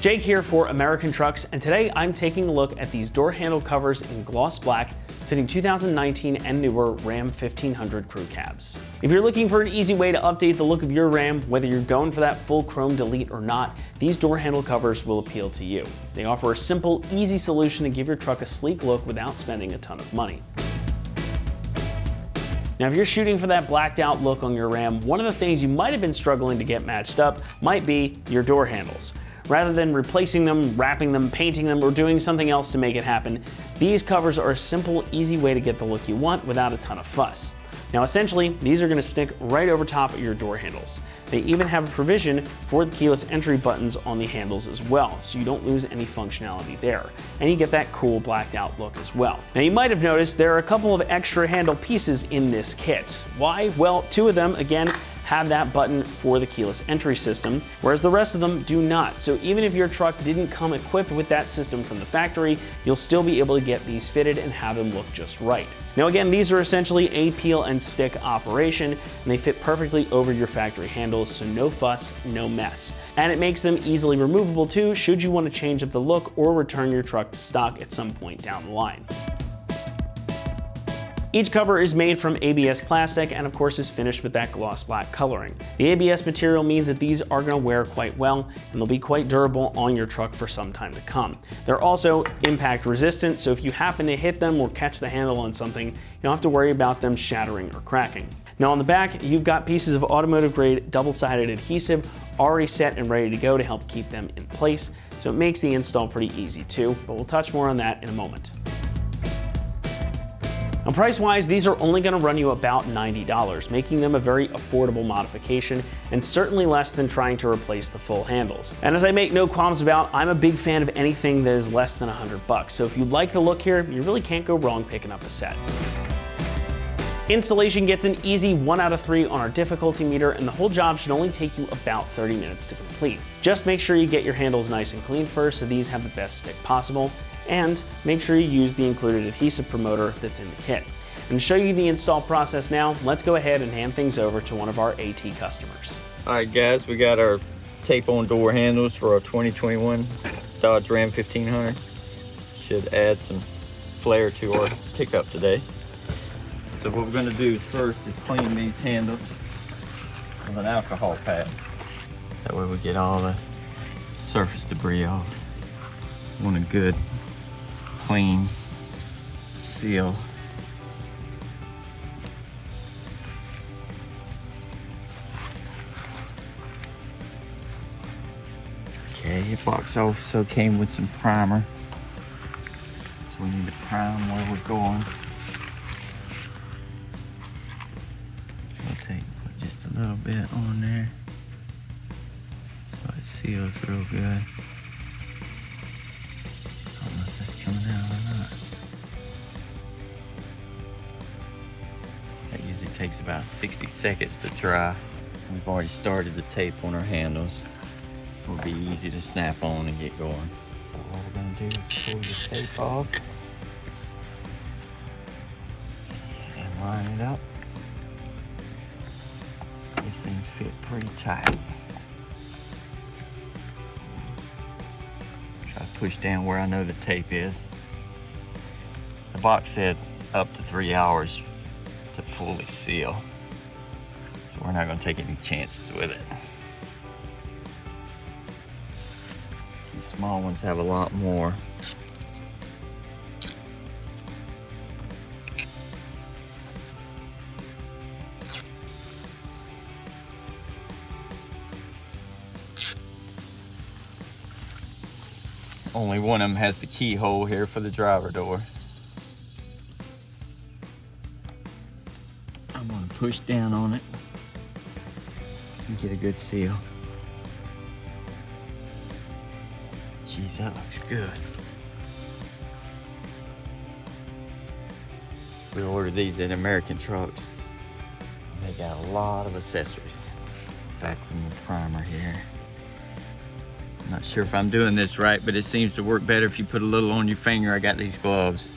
Jake here for American Trucks, and today I'm taking a look at these door handle covers in gloss black fitting 2019 and newer Ram 1500 crew cabs. If you're looking for an easy way to update the look of your Ram, whether you're going for that full chrome delete or not, these door handle covers will appeal to you. They offer a simple, easy solution to give your truck a sleek look without spending a ton of money. Now, if you're shooting for that blacked out look on your Ram, one of the things you might have been struggling to get matched up might be your door handles. Rather than replacing them, wrapping them, painting them, or doing something else to make it happen, these covers are a simple, easy way to get the look you want without a ton of fuss. Now essentially, these are going to stick right over top of your door handles. They even have a provision for the keyless entry buttons on the handles as well, so you don't lose any functionality there. And you get that cool blacked out look as well. Now you might have noticed there are a couple of extra handle pieces in this kit. Why? Well, two of them, again, have that button for the keyless entry system, whereas the rest of them do not. So even if your truck didn't come equipped with that system from the factory, you'll still be able to get these fitted and have them look just right. Now again, these are essentially a peel and stick operation, and they fit perfectly over your factory handles, so no fuss, no mess. And it makes them easily removable too, should you want to change up the look or return your truck to stock at some point down the line. Each cover is made from ABS plastic and of course is finished with that gloss black coloring. The ABS material means that these are going to wear quite well and they'll be quite durable on your truck for some time to come. They're also impact resistant, so if you happen to hit them or catch the handle on something, you don't have to worry about them shattering or cracking. Now on the back, you've got pieces of automotive grade double-sided adhesive already set and ready to go to help keep them in place, so it makes the install pretty easy too, but we'll touch more on that in a moment. Now price-wise, these are only going to run you about $90, making them a very affordable modification and certainly less than trying to replace the full handles. And as I make no qualms about, I'm a big fan of anything that is less than $100, so if you like the look here, you really can't go wrong picking up a set. Installation gets an easy 1 out of 3 on our difficulty meter, and the whole job should only take you about 30 minutes to complete. Just make sure you get your handles nice and clean first so these have the best stick possible, and make sure you use the included adhesive promoter that's in the kit. And to show you the install process now, let's go ahead and hand things over to one of our AT customers. All right guys, we got our tape on door handles for our 2021 Dodge Ram 1500. Should add some flair to our pickup today. So what we're going to do first is clean these handles with an alcohol pad. That way we get all the surface debris off. Want a good, clean seal. Okay, the box also came with some primer. So we need to prime where we're going. Put just a little bit on there so it seals real good. I don't know if that's coming out or not. That usually takes about 60 seconds to dry. We've already started the tape on our handles. It'll be easy to snap on and get going. So what we're gonna do is pull the tape off and line it up. These things fit pretty tight. Try to push down where I know the tape is. The box said up to 3 hours to fully seal. So we're not gonna take any chances with it. These small ones have a lot more. Only one of them has the keyhole here for the driver door. I'm gonna push down on it and get a good seal. Jeez, that looks good. We ordered these at American Trucks. They got a lot of accessories. Back from the primer here. I'm not sure if I'm doing this right, but it seems to work better if you put a little on your finger. I got these gloves.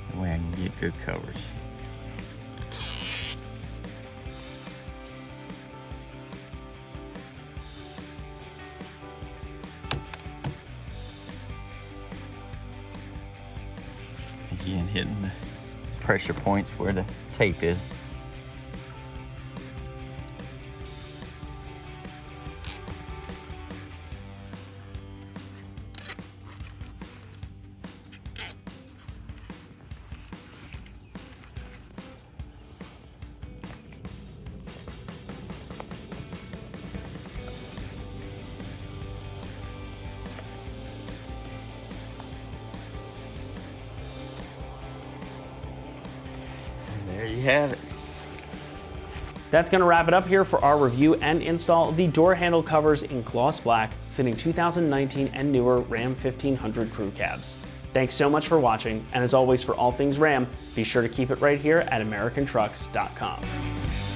That way I can get good coverage. hitting the pressure points where the tape is. There you have it. That's going to wrap it up here for our review and install of the door handle covers in gloss black fitting 2019 and newer Ram 1500 crew cabs. Thanks so much for watching, and as always for all things Ram, be sure to keep it right here at AmericanTrucks.com.